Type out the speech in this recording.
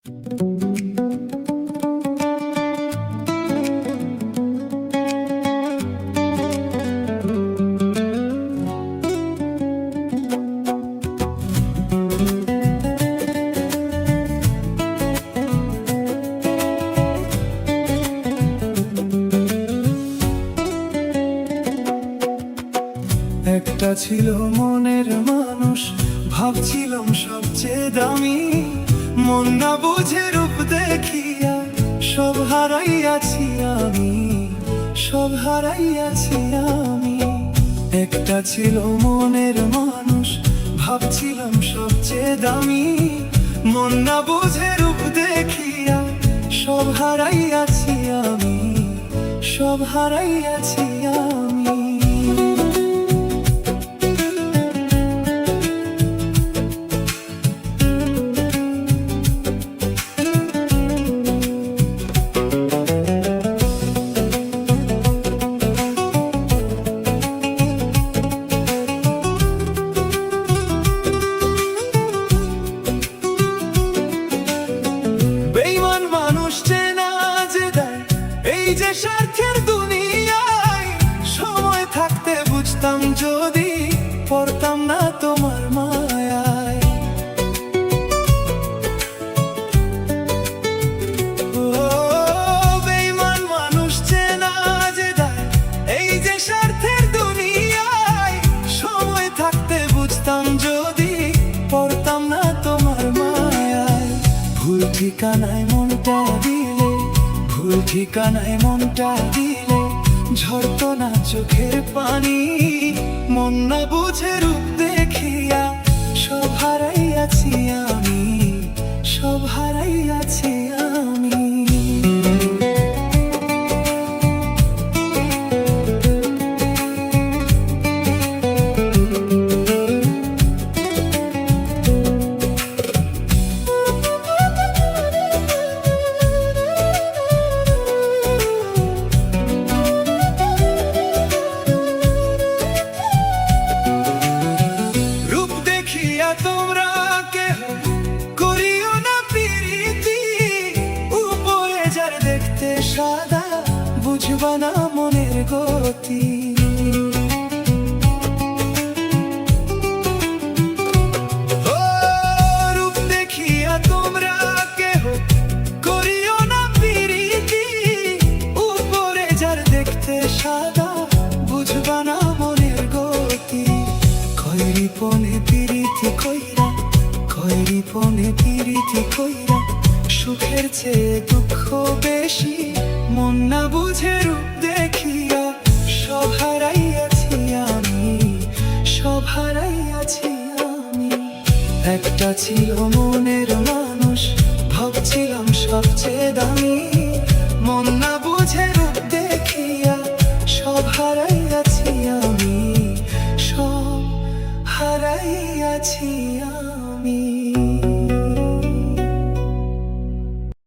একটা ছিল মনের মানুষ, ভাবছিলাম সবচেয়ে দামি। মন না বুঝে রূপ দেখিয়া সব হারাইয়াছি আমি, সব হারাইয়াছি আমি। একটা ছিল মনের মানুষ, ভাবছিলাম সবচেয়ে দামি। মন না বুঝে রূপ দেখিয়া সব হারাইয়াছি আমি, সব হারাইয়াছি আমি। এই যে স্বার্থের দুনিয়ায়, সময় থাকতে বুঝতাম যদি পড়তাম না তোমার মায়ায়। ও বেঈমান মানুষ চেনা যে দেয়, এই যে স্বার্থের দুনিয়ায়, সময় থাকতে বুঝতাম যদি পড়তাম না তোমার মায়ায়। ভুল ঠিকানায় মনটা দিলে, ভুল ঠিকানায় মনটা দিলে ঝরতো না চোখের পানি। মন না বুঝে রূপ দেখিয়া সব হারাইয়াছি আমি, সব হারাইয়াছি আমি। তোমরা কেহ করিও না প্রীতি, উপরে যার দেখতে সাদা বুঝবা না মনের গতি। রূপ দেখিয়া তোমরা কেহ করিও না প্রীতি, উপরে যার দেখতে সাদা বুঝবা না মনের গতি। খয়রি পনে পিরিতি কইরা, খয়রি পনে পিরিতি কইরা সুখের চেয়ে দুঃখ বেশি। মন না বুঝে রূপ দেখিয়া সব হারাইয়াছি আমি, সব হারাইয়াছি আমি। একটা ছিল মনের মানুষ, ভাবছিলাম সবচেয়ে দামি।